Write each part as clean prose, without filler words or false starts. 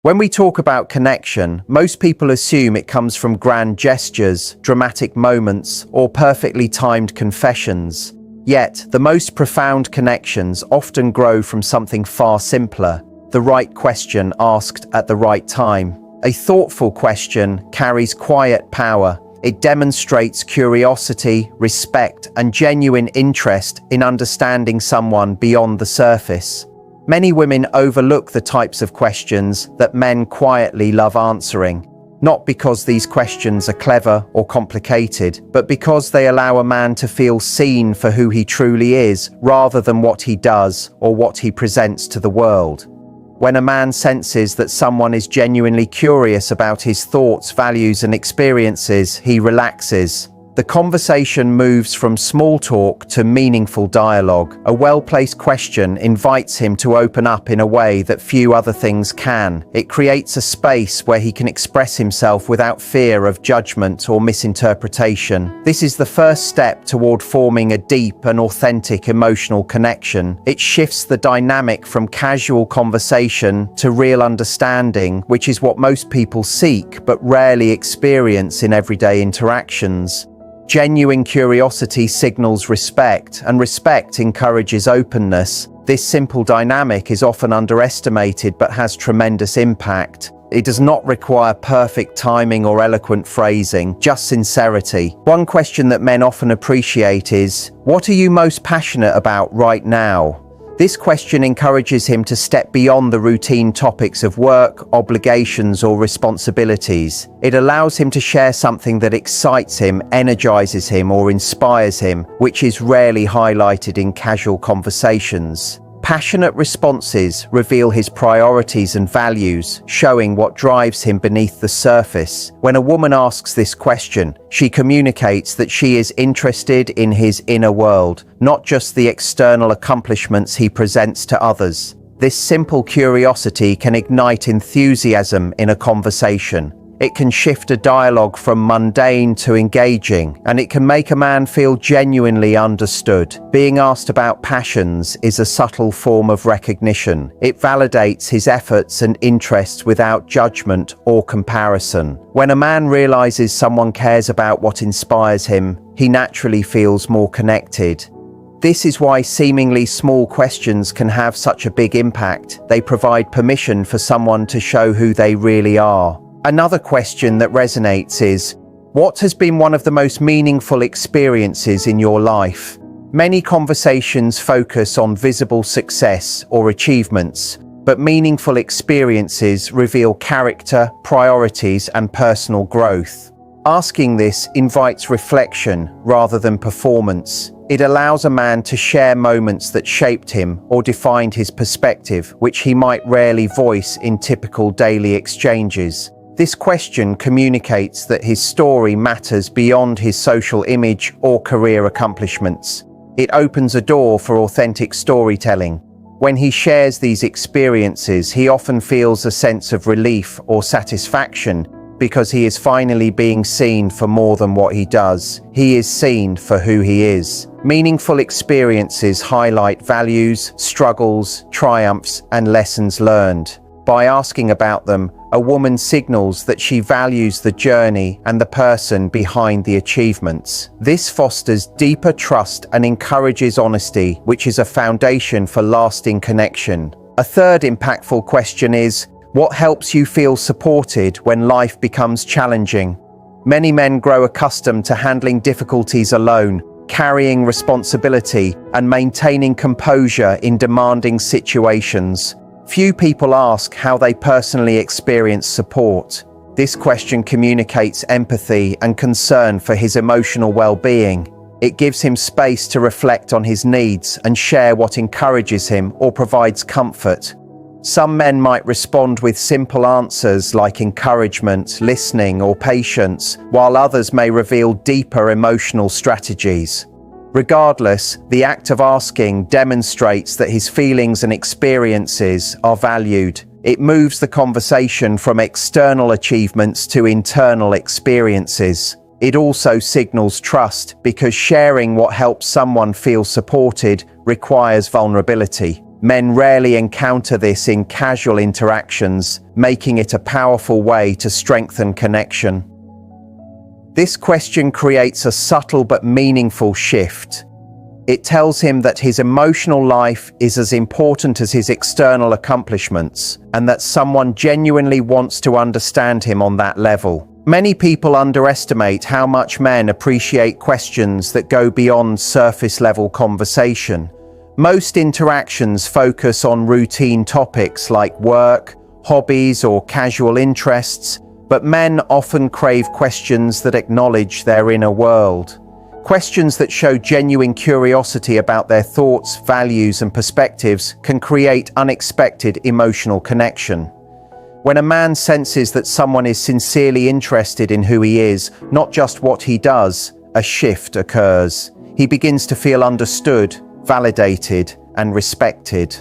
When we talk about connection, most people assume it comes from grand gestures, dramatic moments, or perfectly timed confessions. Yet, the most profound connections often grow from something far simpler: the right question asked at the right time. A thoughtful question carries quiet power. It demonstrates curiosity, respect, and genuine interest in understanding someone beyond the surface. Many women overlook the types of questions that men quietly love answering, not because these questions are clever or complicated, but because they allow a man to feel seen for who he truly is, rather than what he does or what he presents to the world. When a man senses that someone is genuinely curious about his thoughts, values, and experiences, he relaxes. The conversation moves from small talk to meaningful dialogue. A well-placed question invites him to open up in a way that few other things can. It creates a space where he can express himself without fear of judgment or misinterpretation. This is the first step toward forming a deep and authentic emotional connection. It shifts the dynamic from casual conversation to real understanding, which is what most people seek but rarely experience in everyday interactions. Genuine curiosity signals respect, and respect encourages openness. This simple dynamic is often underestimated but has tremendous impact. It does not require perfect timing or eloquent phrasing, just sincerity. One question that men often appreciate is, "What are you most passionate about right now?" This question encourages him to step beyond the routine topics of work, obligations, or responsibilities. It allows him to share something that excites him, energizes him, or inspires him, which is rarely highlighted in casual conversations. Passionate responses reveal his priorities and values, showing what drives him beneath the surface. When a woman asks this question, she communicates that she is interested in his inner world, not just the external accomplishments he presents to others. This simple curiosity can ignite enthusiasm in a conversation. It can shift a dialogue from mundane to engaging, and it can make a man feel genuinely understood. Being asked about passions is a subtle form of recognition. It validates his efforts and interests without judgment or comparison. When a man realizes someone cares about what inspires him, he naturally feels more connected. This is why seemingly small questions can have such a big impact. They provide permission for someone to show who they really are. Another question that resonates is, what has been one of the most meaningful experiences in your life? Many conversations focus on visible success or achievements, but meaningful experiences reveal character, priorities, and personal growth. Asking this invites reflection rather than performance. It allows a man to share moments that shaped him or defined his perspective, which he might rarely voice in typical daily exchanges. This question communicates that his story matters beyond his social image or career accomplishments. It opens a door for authentic storytelling. When he shares these experiences, he often feels a sense of relief or satisfaction because he is finally being seen for more than what he does. He is seen for who he is. Meaningful experiences highlight values, struggles, triumphs, and lessons learned. By asking about them, a woman signals that she values the journey and the person behind the achievements. This fosters deeper trust and encourages honesty, which is a foundation for lasting connection. A third impactful question is, what helps you feel supported when life becomes challenging? Many men grow accustomed to handling difficulties alone, carrying responsibility, and maintaining composure in demanding situations. Few people ask how they personally experience support. This question communicates empathy and concern for his emotional well-being. It gives him space to reflect on his needs and share what encourages him or provides comfort. Some men might respond with simple answers like encouragement, listening, or patience, while others may reveal deeper emotional strategies. Regardless, the act of asking demonstrates that his feelings and experiences are valued. It moves the conversation from external achievements to internal experiences. It also signals trust because sharing what helps someone feel supported requires vulnerability. Men rarely encounter this in casual interactions, making it a powerful way to strengthen connection. This question creates a subtle but meaningful shift. It tells him that his emotional life is as important as his external accomplishments, and that someone genuinely wants to understand him on that level. Many people underestimate how much men appreciate questions that go beyond surface-level conversation. Most interactions focus on routine topics like work, hobbies, or casual interests, but men often crave questions that acknowledge their inner world. Questions that show genuine curiosity about their thoughts, values, and perspectives can create unexpected emotional connection. When a man senses that someone is sincerely interested in who he is, not just what he does, a shift occurs. He begins to feel understood, validated, and respected.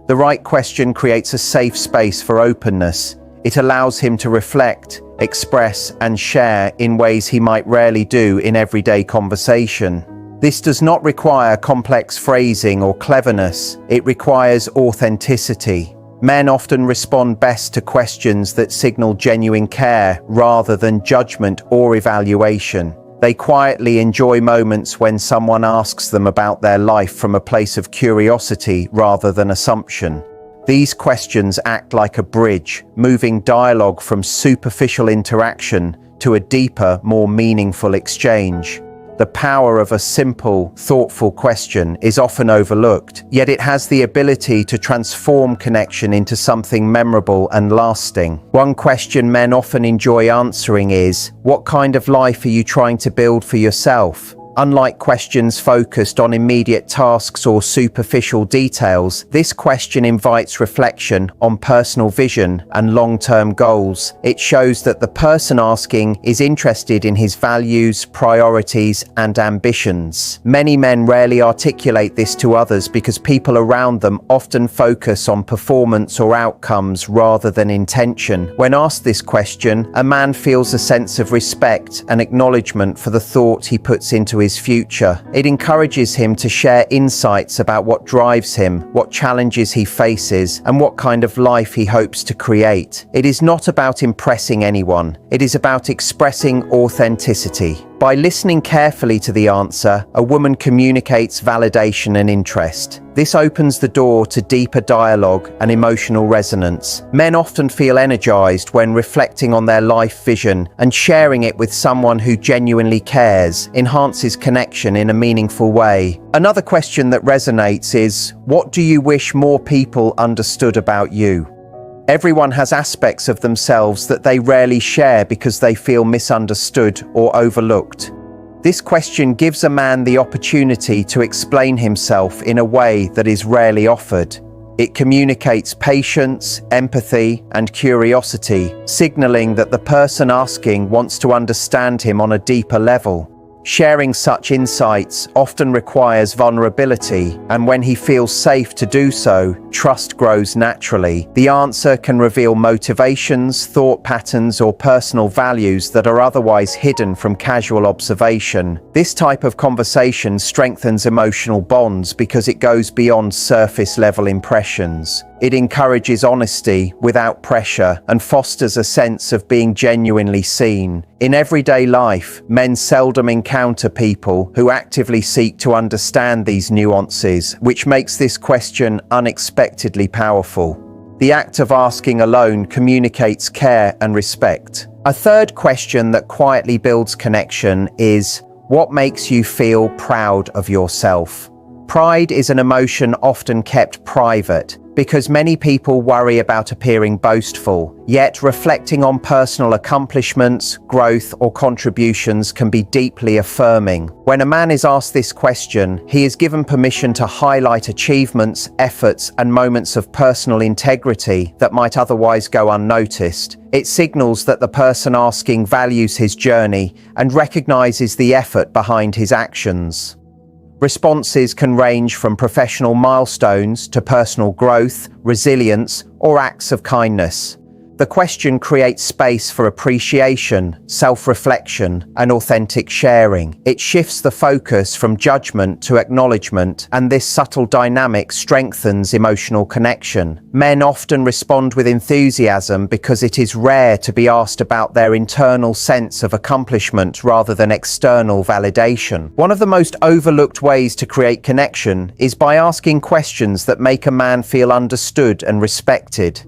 The right question creates a safe space for openness. It allows him to reflect, express, and share in ways he might rarely do in everyday conversation. This does not require complex phrasing or cleverness. It requires authenticity. Men often respond best to questions that signal genuine care rather than judgment or evaluation. They quietly enjoy moments when someone asks them about their life from a place of curiosity rather than assumption. These questions act like a bridge, moving dialogue from superficial interaction to a deeper, more meaningful exchange. The power of a simple, thoughtful question is often overlooked, yet it has the ability to transform connection into something memorable and lasting. One question men often enjoy answering is, "What kind of life are you trying to build for yourself?" Unlike questions focused on immediate tasks or superficial details, this question invites reflection on personal vision and long-term goals. It shows that the person asking is interested in his values, priorities, and ambitions. Many men rarely articulate this to others because people around them often focus on performance or outcomes rather than intention. When asked this question, a man feels a sense of respect and acknowledgement for the thought he puts into his future. It encourages him to share insights about what drives him, what challenges he faces, and what kind of life he hopes to create. It is not about impressing anyone. It is about expressing authenticity. By listening carefully to the answer, a woman communicates validation and interest. This opens the door to deeper dialogue and emotional resonance. Men often feel energized when reflecting on their life vision, and sharing it with someone who genuinely cares enhances connection in a meaningful way. Another question that resonates is, what do you wish more people understood about you? Everyone has aspects of themselves that they rarely share because they feel misunderstood or overlooked. This question gives a man the opportunity to explain himself in a way that is rarely offered. It communicates patience, empathy, and curiosity, signaling that the person asking wants to understand him on a deeper level. Sharing such insights often requires vulnerability, and when he feels safe to do so, trust grows naturally. The answer can reveal motivations, thought patterns, or personal values that are otherwise hidden from casual observation. This type of conversation strengthens emotional bonds because it goes beyond surface-level impressions. It encourages honesty without pressure and fosters a sense of being genuinely seen. In everyday life, men seldom encounter people who actively seek to understand these nuances, which makes this question unexpectedly powerful. The act of asking alone communicates care and respect. A third question that quietly builds connection is, what makes you feel proud of yourself? Pride is an emotion often kept private because many people worry about appearing boastful. Yet reflecting on personal accomplishments, growth, or contributions can be deeply affirming. When a man is asked this question, he is given permission to highlight achievements, efforts, and moments of personal integrity that might otherwise go unnoticed. It signals that the person asking values his journey and recognizes the effort behind his actions. Responses can range from professional milestones to personal growth, resilience, or acts of kindness. The question creates space for appreciation, self-reflection, and authentic sharing. It shifts the focus from judgment to acknowledgement, and this subtle dynamic strengthens emotional connection. Men often respond with enthusiasm because it is rare to be asked about their internal sense of accomplishment rather than external validation. One of the most overlooked ways to create connection is by asking questions that make a man feel understood and respected.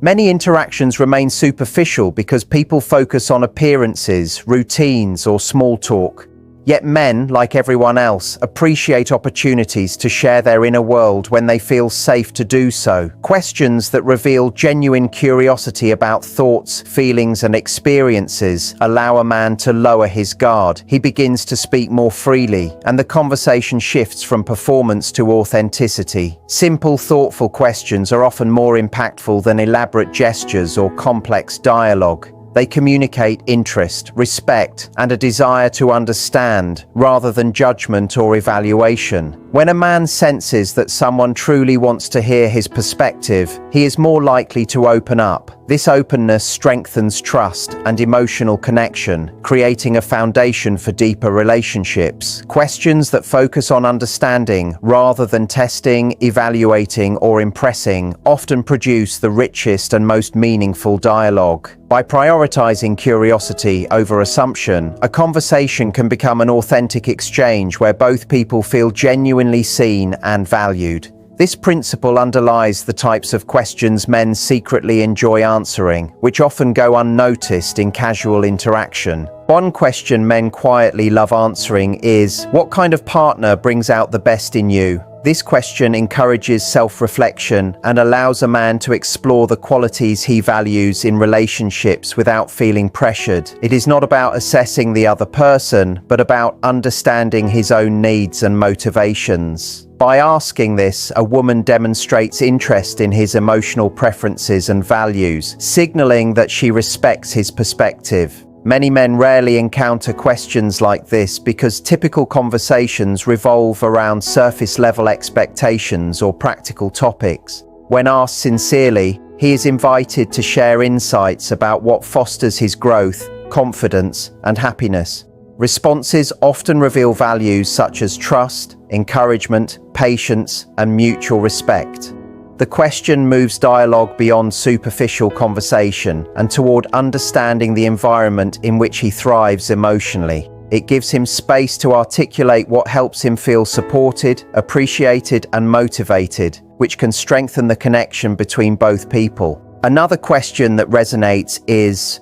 Many interactions remain superficial because people focus on appearances, routines, or small talk. Yet men, like everyone else, appreciate opportunities to share their inner world when they feel safe to do so. Questions that reveal genuine curiosity about thoughts, feelings, and experiences allow a man to lower his guard. He begins to speak more freely, and the conversation shifts from performance to authenticity. Simple, thoughtful questions are often more impactful than elaborate gestures or complex dialogue. They communicate interest, respect, and a desire to understand, rather than judgment or evaluation. When a man senses that someone truly wants to hear his perspective, he is more likely to open up. This openness strengthens trust and emotional connection, creating a foundation for deeper relationships. Questions that focus on understanding rather than testing, evaluating, or impressing often produce the richest and most meaningful dialogue. By prioritizing curiosity over assumption, a conversation can become an authentic exchange where both people feel genuinely seen and valued. This principle underlies the types of questions men secretly enjoy answering, which often go unnoticed in casual interaction. One question men quietly love answering is, "What kind of partner brings out the best in you?" This question encourages self-reflection and allows a man to explore the qualities he values in relationships without feeling pressured. It is not about assessing the other person, but about understanding his own needs and motivations. By asking this, a woman demonstrates interest in his emotional preferences and values, signaling that she respects his perspective. Many men rarely encounter questions like this because typical conversations revolve around surface-level expectations or practical topics. When asked sincerely, he is invited to share insights about what fosters his growth, confidence, and happiness. Responses often reveal values such as trust, encouragement, patience, and mutual respect. The question moves dialogue beyond superficial conversation and toward understanding the environment in which he thrives emotionally. It gives him space to articulate what helps him feel supported, appreciated, and motivated, which can strengthen the connection between both people. Another question that resonates is,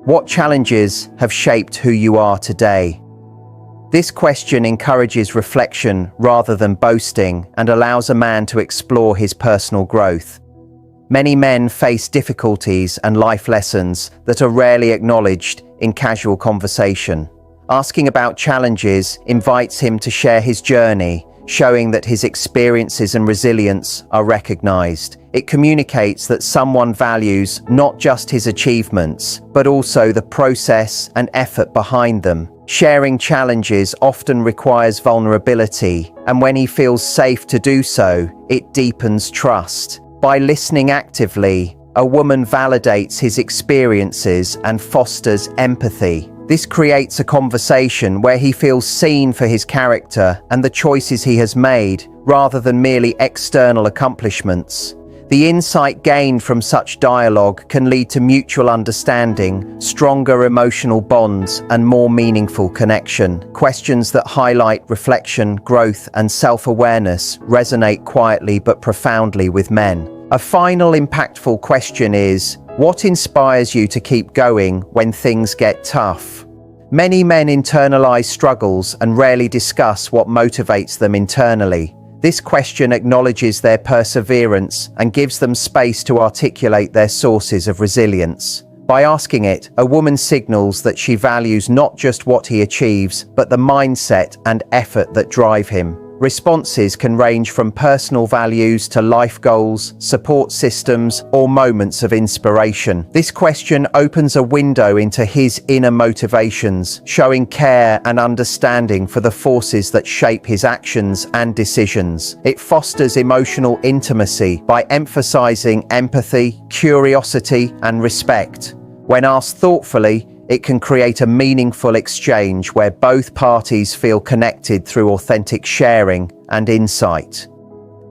what challenges have shaped who you are today? This question encourages reflection rather than boasting and allows a man to explore his personal growth. Many men face difficulties and life lessons that are rarely acknowledged in casual conversation. Asking about challenges invites him to share his journey, showing that his experiences and resilience are recognized. It communicates that someone values not just his achievements, but also the process and effort behind them. Sharing challenges often requires vulnerability, and when he feels safe to do so, it deepens trust. By listening actively, a woman validates his experiences and fosters empathy. This creates a conversation where he feels seen for his character and the choices he has made, rather than merely external accomplishments. The insight gained from such dialogue can lead to mutual understanding, stronger emotional bonds, and more meaningful connection. Questions that highlight reflection, growth, and self-awareness resonate quietly but profoundly with men. A final impactful question is, what inspires you to keep going when things get tough? Many men internalize struggles and rarely discuss what motivates them internally. This question acknowledges their perseverance and gives them space to articulate their sources of resilience. By asking it, a woman signals that she values not just what he achieves, but the mindset and effort that drive him. Responses can range from personal values to life goals, support systems, or moments of inspiration. This question opens a window into his inner motivations, showing care and understanding for the forces that shape his actions and decisions. It fosters emotional intimacy by emphasizing empathy, curiosity, and respect. When asked thoughtfully, it can create a meaningful exchange where both parties feel connected through authentic sharing and insight.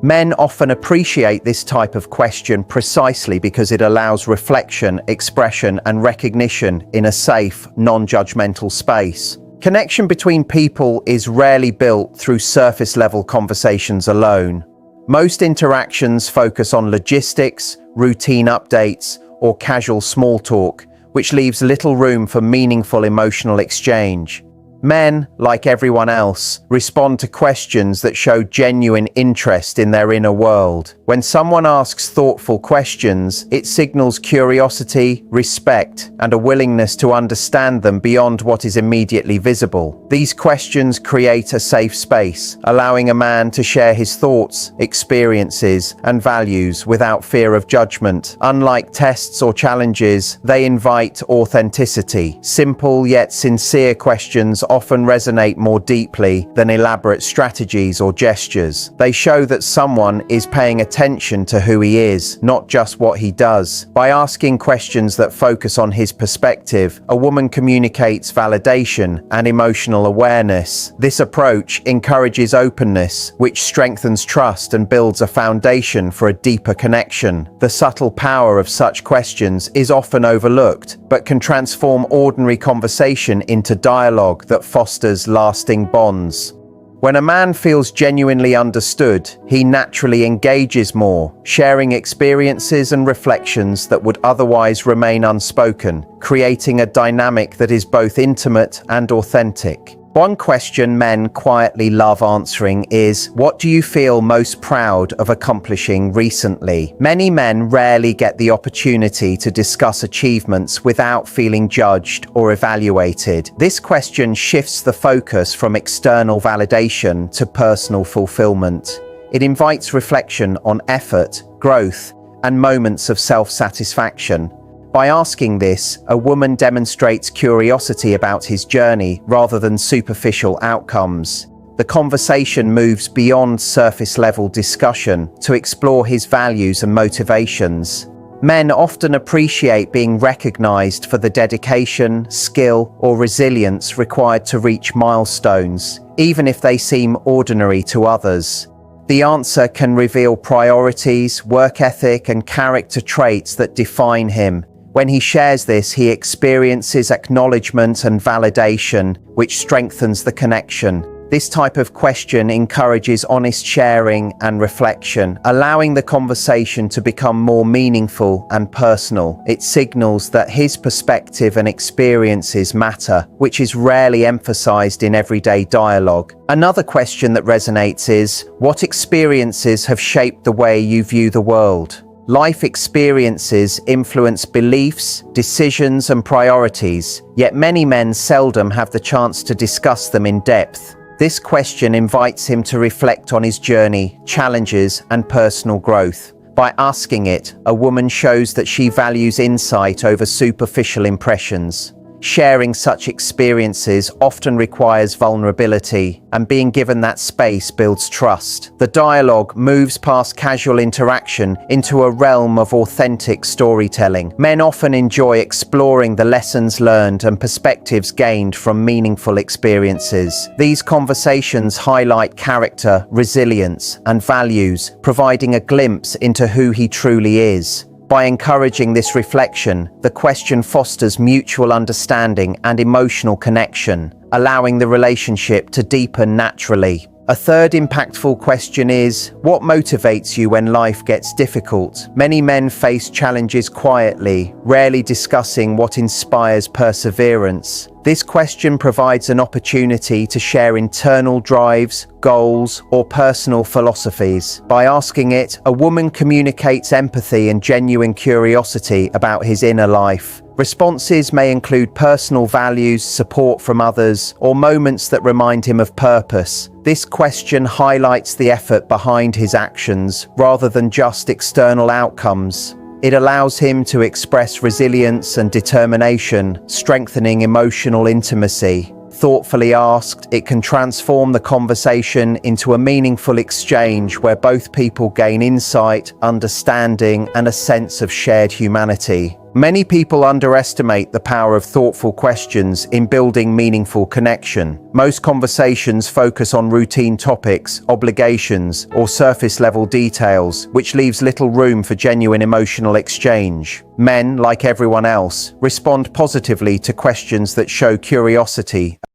Men often appreciate this type of question precisely because it allows reflection, expression, and recognition in a safe, non-judgmental space. Connection between people is rarely built through surface-level conversations alone. Most interactions focus on logistics, routine updates, or casual small talk, which leaves little room for meaningful emotional exchange. Men, like everyone else, respond to questions that show genuine interest in their inner world. When someone asks thoughtful questions, it signals curiosity, respect, and a willingness to understand them beyond what is immediately visible. These questions create a safe space, allowing a man to share his thoughts, experiences, and values without fear of judgment. Unlike tests or challenges, they invite authenticity. Simple yet sincere questions often resonate more deeply than elaborate strategies or gestures. They show that someone is paying attention to who he is, not just what he does. By asking questions that focus on his perspective, a woman communicates validation and emotional awareness. This approach encourages openness, which strengthens trust and builds a foundation for a deeper connection. The subtle power of such questions is often overlooked, but can transform ordinary conversation into dialogue that fosters lasting bonds. When a man feels genuinely understood, he naturally engages more, sharing experiences and reflections that would otherwise remain unspoken, creating a dynamic that is both intimate and authentic. One question men quietly love answering is, what do you feel most proud of accomplishing recently? Many men rarely get the opportunity to discuss achievements without feeling judged or evaluated. This question shifts the focus from external validation to personal fulfillment. It invites reflection on effort, growth, and moments of self-satisfaction. By asking this, a woman demonstrates curiosity about his journey rather than superficial outcomes. The conversation moves beyond surface-level discussion to explore his values and motivations. Men often appreciate being recognized for the dedication, skill, or resilience required to reach milestones, even if they seem ordinary to others. The answer can reveal priorities, work ethic, and character traits that define him. When he shares this, he experiences acknowledgement and validation, which strengthens the connection. This type of question encourages honest sharing and reflection, allowing the conversation to become more meaningful and personal. It signals that his perspective and experiences matter, which is rarely emphasized in everyday dialogue. Another question that resonates is, what experiences have shaped the way you view the world? Life experiences influence beliefs, decisions, and priorities, yet many men seldom have the chance to discuss them in depth. This question invites him to reflect on his journey, challenges, and personal growth. By asking it, a woman shows that she values insight over superficial impressions. Sharing such experiences often requires vulnerability, and being given that space builds trust. The dialogue moves past casual interaction into a realm of authentic storytelling. Men often enjoy exploring the lessons learned and perspectives gained from meaningful experiences. These conversations highlight character, resilience, and values, providing a glimpse into who he truly is. By encouraging this reflection, the question fosters mutual understanding and emotional connection, allowing the relationship to deepen naturally. A third impactful question is, what motivates you when life gets difficult? Many men face challenges quietly, rarely discussing what inspires perseverance. This question provides an opportunity to share internal drives, goals, or personal philosophies. By asking it, a woman communicates empathy and genuine curiosity about his inner life. Responses may include personal values, support from others, or moments that remind him of purpose. This question highlights the effort behind his actions rather than just external outcomes. It allows him to express resilience and determination, strengthening emotional intimacy. Thoughtfully asked, it can transform the conversation into a meaningful exchange where both people gain insight, understanding, and a sense of shared humanity. Many people underestimate the power of thoughtful questions in building meaningful connection. Most conversations focus on routine topics, obligations, or surface-level details, which leaves little room for genuine emotional exchange. Men, like everyone else, respond positively to questions that show curiosity